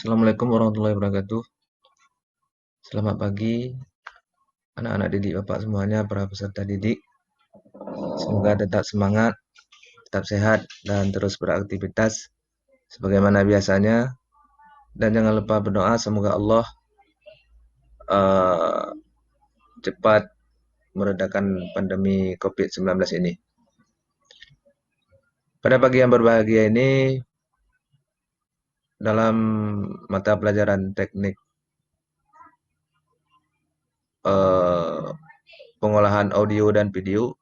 Assalamualaikum warahmatullahi wabarakatuh. Selamat pagi, anak-anak didik Bapak semuanya, para peserta didik. Semoga tetap semangat, tetap sehat, dan terus beraktivitas sebagaimana biasanya. Dan jangan lupa berdoa semoga Allah uh, cepat meredakan pandemi COVID-19 ini. Pada pagi yang berbahagia ini, dalam mata pelajaran teknik pengolahan audio dan video,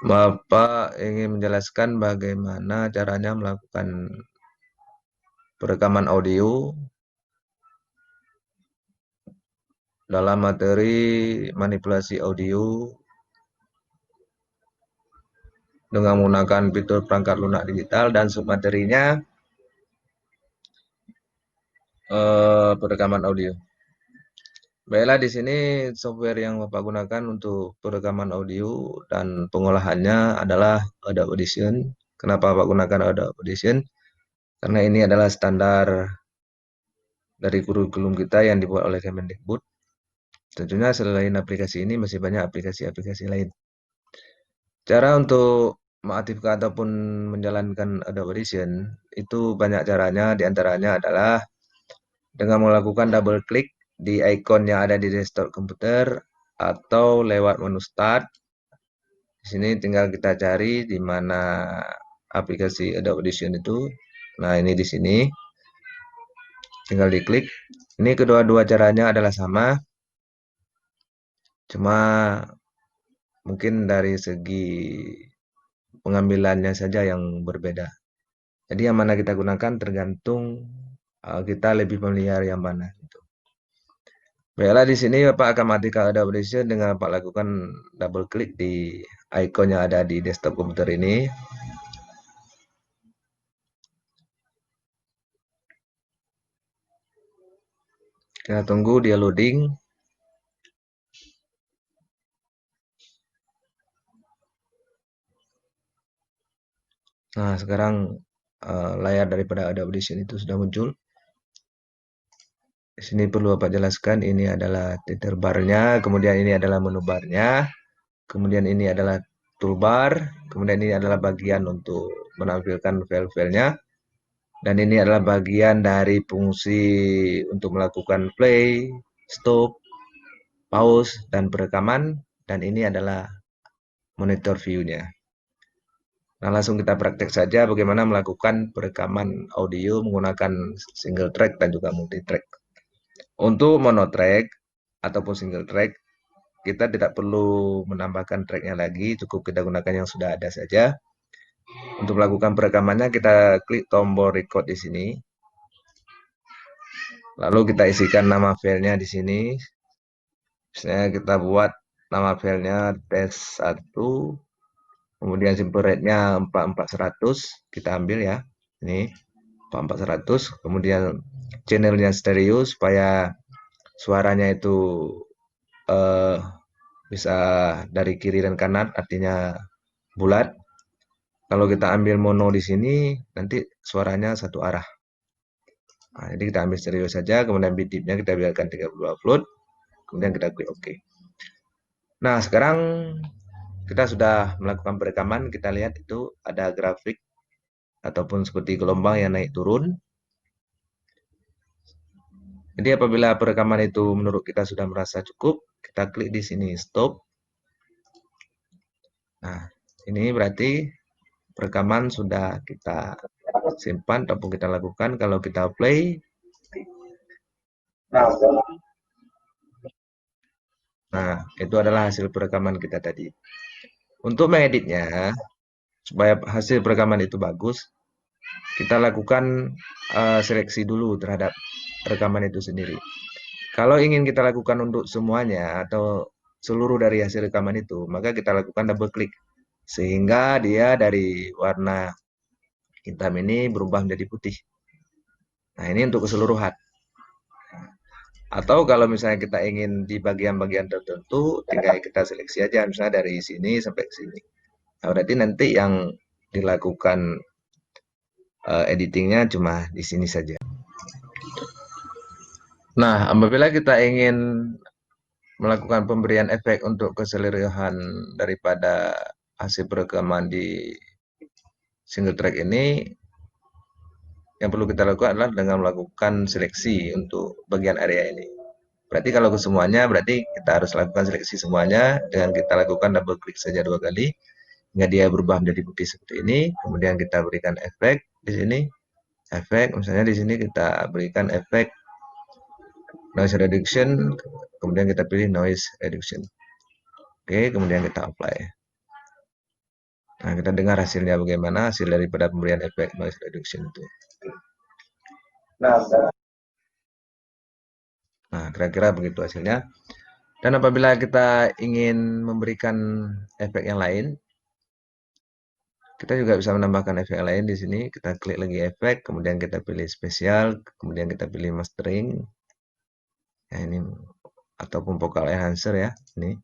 Bapak ingin menjelaskan bagaimana caranya melakukan perekaman audio dalam materi manipulasi audio dengan menggunakan fitur perangkat lunak digital, dan submaterinya perekaman audio. Baiklah, di sini software yang Bapak gunakan untuk perekaman audio dan pengolahannya adalah Adobe Audition. Kenapa Bapak gunakan Adobe Audition? Karena ini adalah standar dari kurikulum kita yang dibuat oleh Kemendikbud. Tentunya selain aplikasi ini masih banyak aplikasi-aplikasi lain. Cara untuk mengaktifkan ataupun menjalankan Adobe Audition itu banyak caranya. Di antaranya adalah dengan melakukan double klik di ikon yang ada di desktop komputer atau lewat menu Start. Di sini tinggal kita cari di mana aplikasi Adobe Audition itu. Nah, ini di sini. Tinggal diklik. Ini kedua-dua caranya adalah sama. Cuma mungkin dari segi pengambilannya saja yang berbeda. Jadi yang mana kita gunakan tergantung kita lebih memelihara yang mana. Gitu. Baiklah, di sini Bapak akan matikan Adobe Audition dengan Bapak lakukan double klik di ikon yang ada di desktop komputer ini. Kita tunggu dia loading. Nah, sekarang layar daripada Adobe Audition itu sudah muncul. Di sini perlu Bapak jelaskan, ini adalah title bar-nya, kemudian ini adalah menu bar-nya, kemudian ini adalah toolbar, kemudian ini adalah bagian untuk menampilkan file-filenya, dan ini adalah bagian dari fungsi untuk melakukan play, stop, pause, dan perekaman, dan ini adalah monitor view-nya. Nah, langsung kita praktek saja bagaimana melakukan perekaman audio menggunakan single track dan juga multi track. Untuk monotrack ataupun single track, kita tidak perlu menambahkan tracknya lagi, cukup kita gunakan yang sudah ada saja. Untuk melakukan perekamannya, kita klik tombol record di sini. Lalu kita isikan nama filenya di sini. Misalnya kita buat nama filenya test 1, kemudian simple rate-nya 44100, kita ambil ya. Ini 44100, kemudian channelnya stereo supaya suaranya itu bisa dari kiri dan kanan, artinya bulat. Kalau kita ambil mono di sini, nanti suaranya satu arah. Nah, jadi kita ambil stereo saja, kemudian bit-nya kita biarkan 32 volt, kemudian kita klik OK. Nah, sekarang kita sudah melakukan perekaman, kita lihat itu ada grafik ataupun seperti gelombang yang naik turun. Jadi apabila perekaman itu menurut kita sudah merasa cukup, kita klik di sini stop. Nah, ini berarti perekaman sudah kita simpan ataupun kita lakukan. Kalau kita play, nah itu adalah hasil perekaman kita tadi. Untuk mengeditnya, supaya hasil perekaman itu bagus, kita lakukan seleksi dulu terhadap rekaman itu sendiri. Kalau ingin kita lakukan untuk semuanya atau seluruh dari hasil rekaman itu, maka kita lakukan double klik. Sehingga dia dari warna hitam ini berubah menjadi putih. Nah, ini untuk keseluruhan. Atau kalau misalnya kita ingin di bagian-bagian tertentu, tinggal kita seleksi aja, misalnya dari sini sampai ke sini. Nah, berarti nanti yang dilakukan editingnya cuma di sini saja. Nah, apabila kita ingin melakukan pemberian efek untuk keseluruhan daripada hasil perekaman di single track ini, yang perlu kita lakukan adalah dengan melakukan seleksi untuk bagian area ini. Berarti kalau ke semuanya, berarti kita harus lakukan seleksi semuanya dengan kita lakukan double klik saja 2 kali hingga dia berubah menjadi putih seperti ini. Kemudian kita berikan efek di sini, efek misalnya di sini kita berikan efek noise reduction, kemudian kita pilih noise reduction. Oke, kemudian kita apply. Nah, kita dengar hasilnya bagaimana hasil daripada pemberian efek noise reduction itu. Nah, kira-kira begitu hasilnya. Dan apabila kita ingin memberikan efek yang lain, kita juga bisa menambahkan efek yang lain di sini. Kita klik lagi efek, kemudian kita pilih spesial, kemudian kita pilih mastering. Ya, ini ataupun vocal enhancer ya, ini.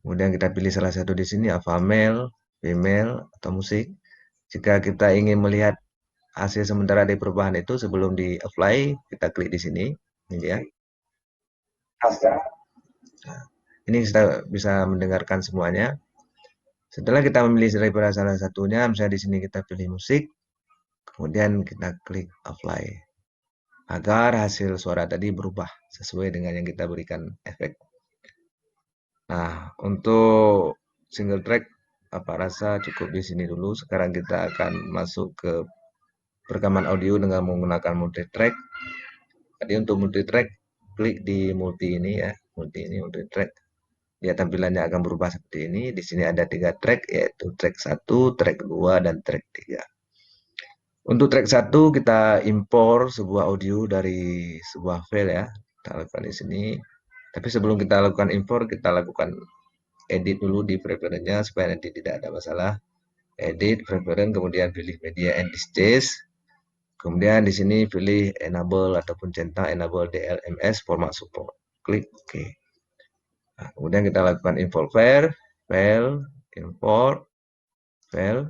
Kemudian kita pilih salah satu di sini, alpha male, female, atau musik. Jika kita ingin melihat hasil sementara dari perubahan itu sebelum di apply, kita klik di sini. Ini dia. Nah, ini kita bisa mendengarkan semuanya. Setelah kita memilih daripada salah satunya, misalnya di sini kita pilih musik, kemudian kita klik apply. Agar hasil suara tadi berubah sesuai dengan yang kita berikan efek. Nah, untuk single track apa rasa cukup di sini dulu. Sekarang kita akan masuk ke perekaman audio dengan menggunakan multi track. Jadi untuk multi track klik di multi ini ya, multi track. Dia tampilannya akan berubah seperti ini. Di sini ada 3 track yaitu track 1, track 2 dan track 3. Untuk track 1 kita impor sebuah audio dari sebuah file ya. Kita lakukan di sini. Tapi sebelum kita lakukan impor, kita lakukan edit dulu di preferennya supaya nanti tidak ada masalah. Edit, preferen, kemudian pilih media and displays. Kemudian di sini pilih enable ataupun centang enable DLMS format support. Klik OK. Nah, kemudian kita lakukan import file, import, file.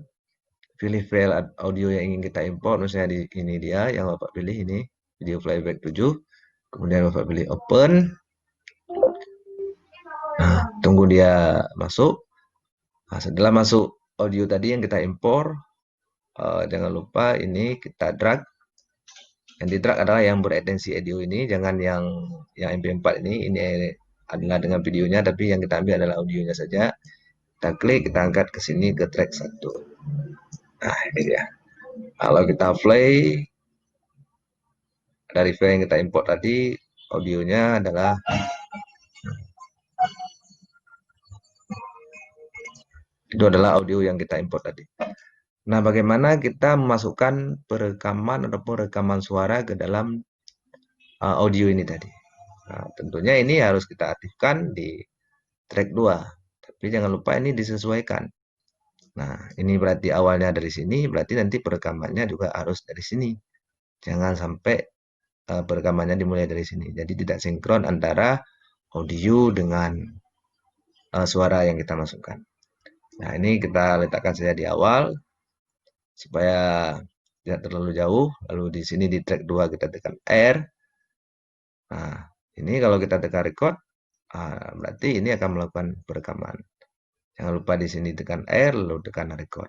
Pilih file audio yang ingin kita import, misalnya ini dia yang Bapak pilih ini, video playback 7. Kemudian Bapak pilih open. Nah, tunggu dia masuk. Nah, setelah masuk audio tadi yang kita impor, jangan lupa ini kita drag. Yang di drag adalah yang beretensi audio ini, jangan yang MP4 ini adalah dengan videonya, tapi yang kita ambil adalah audionya saja. Kita klik, kita angkat ke sini ke track 1. Nah, ini dia. Kalau kita play dari file yang kita import tadi, audionya adalah itu adalah audio yang kita import tadi. Nah, bagaimana kita memasukkan perekaman ataupun rekaman suara ke dalam audio ini tadi? Nah, tentunya ini harus kita aktifkan di track 2. Tapi jangan lupa ini disesuaikan. Nah, ini berarti awalnya dari sini, berarti nanti perekamannya juga harus dari sini. Jangan sampai perekamannya dimulai dari sini. Jadi tidak sinkron antara audio dengan suara yang kita masukkan. Nah, ini kita letakkan saja di awal supaya tidak terlalu jauh. Lalu di sini di track 2 kita tekan R. Nah, ini kalau kita tekan record, berarti ini akan melakukan perekaman. Jangan lupa di sini tekan R, lalu tekan record.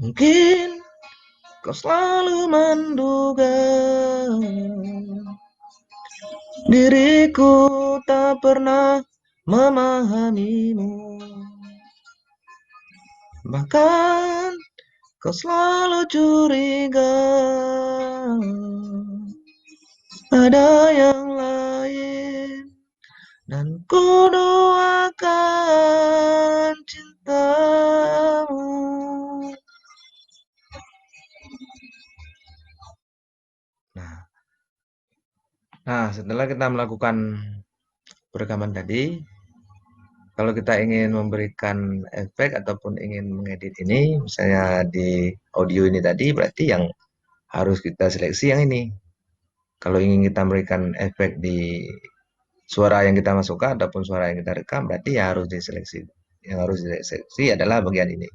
Mungkin kau selalu menduga diriku tak pernah memahamimu. Bahkan kau selalu curiga ada yang lain, dan ku doakan cintamu Nah, setelah kita melakukan perekaman tadi, kalau kita ingin memberikan efek ataupun ingin mengedit ini, misalnya di audio ini tadi, berarti yang harus kita seleksi yang ini. Kalau ingin kita memberikan efek di suara yang kita masukkan ataupun suara yang kita rekam, berarti yang harus diseleksi. Yang harus diseleksi adalah bagian ini.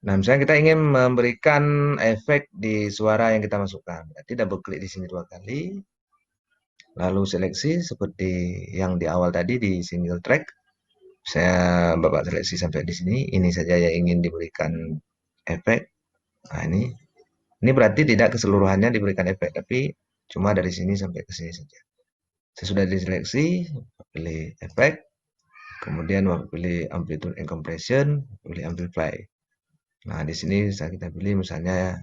Nah, misalnya kita ingin memberikan efek di suara yang kita masukkan, berarti double klik di sini 2 kali, lalu seleksi seperti yang di awal tadi di single track. Saya Bapak seleksi sampai di sini. Ini saja yang ingin diberikan efek. Nah, ini berarti tidak keseluruhannya diberikan efek, tapi cuma dari sini sampai ke sini saja. Sesudah diseleksi, pilih efek, kemudian pilih amplitude and compression, pilih amplify. Nah, di sini kita pilih misalnya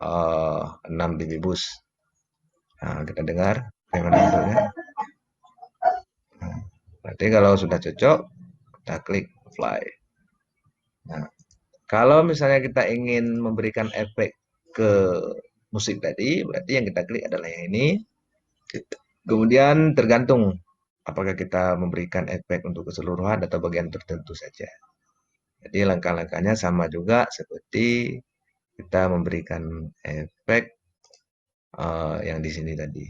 6 dB boost. Nah, kita dengar bagaimana bentuknya. Nah, berarti kalau sudah cocok, kita klik apply. Nah, kalau misalnya kita ingin memberikan efek ke musik tadi, berarti yang kita klik adalah yang ini. Kemudian tergantung apakah kita memberikan efek untuk keseluruhan atau bagian tertentu saja. Jadi langkah-langkahnya sama juga seperti kita memberikan efek yang di sini tadi.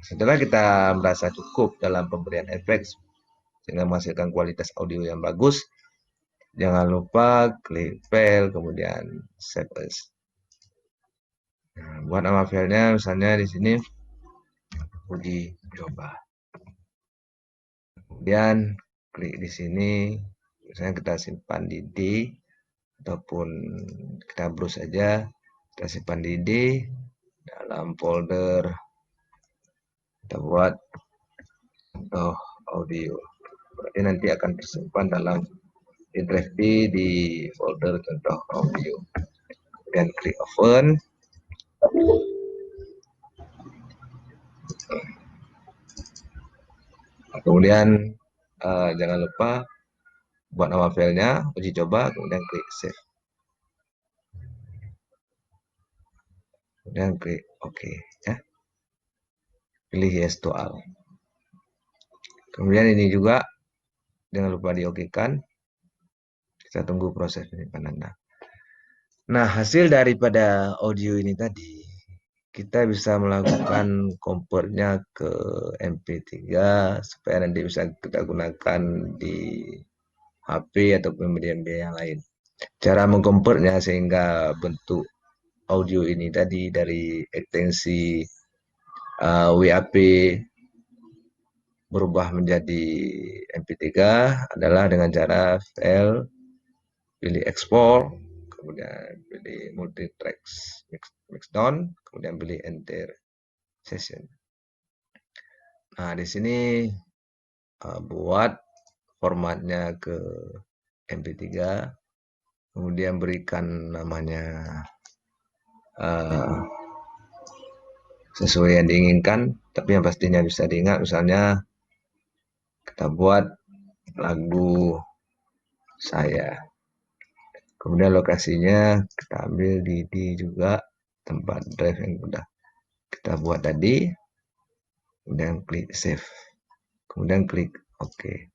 Setelah kita merasa cukup dalam pemberian efek sehingga menghasilkan kualitas audio yang bagus, jangan lupa klik file kemudian save as. Nah, buat nama filenya misalnya di sini uji coba. Kemudian klik di sini, misalnya kita simpan di D ataupun kita browse saja, kita simpan di D dalam folder kita buat contoh audio. Berarti nanti akan tersimpan dalam drive D di folder contoh audio. Kemudian klik open. Kemudian jangan lupa buat nama filenya, uji coba, kemudian klik save. Kemudian klik OK ya. Pilih yes to all. Kemudian ini juga jangan lupa di OK kan. Kita tunggu proses penyimpanannya. Nah, hasil daripada audio ini tadi, kita bisa melakukan convertnya ke MP3 supaya nanti bisa kita gunakan di HP ataupun media-media yang lain. Cara mengkonvertnya sehingga bentuk audio ini tadi dari ekstensi WAP berubah menjadi MP3 adalah dengan cara file, pilih export, kemudian pilih multi tracks mix down, kemudian pilih enter session. Nah, di sini buat formatnya ke MP3, kemudian berikan namanya sesuai yang diinginkan, tapi yang pastinya bisa diingat, misalnya kita buat lagu saya. Kemudian lokasinya kita ambil di D juga, tempat drive yang sudah kita buat tadi. Kemudian klik save. Kemudian klik OK.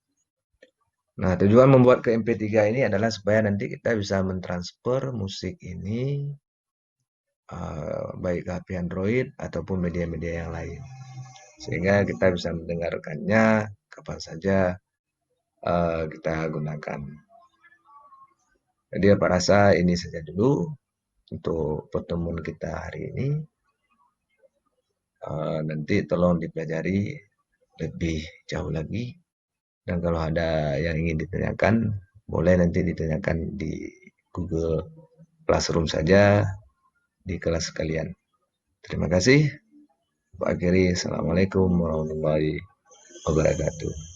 Nah, tujuan membuat ke MP3 ini adalah supaya nanti kita bisa mentransfer musik ini baik ke HP Android ataupun media-media yang lain. Sehingga kita bisa mendengarkannya kapan saja kita gunakan. Jadi Pak rasa ini saja dulu untuk pertemuan kita hari ini. Nanti tolong dipelajari lebih jauh lagi. Dan kalau ada yang ingin ditanyakan, boleh nanti ditanyakan di Google Classroom saja di kelas kalian. Terima kasih. Pak Akhiri, Assalamualaikum warahmatullahi wabarakatuh.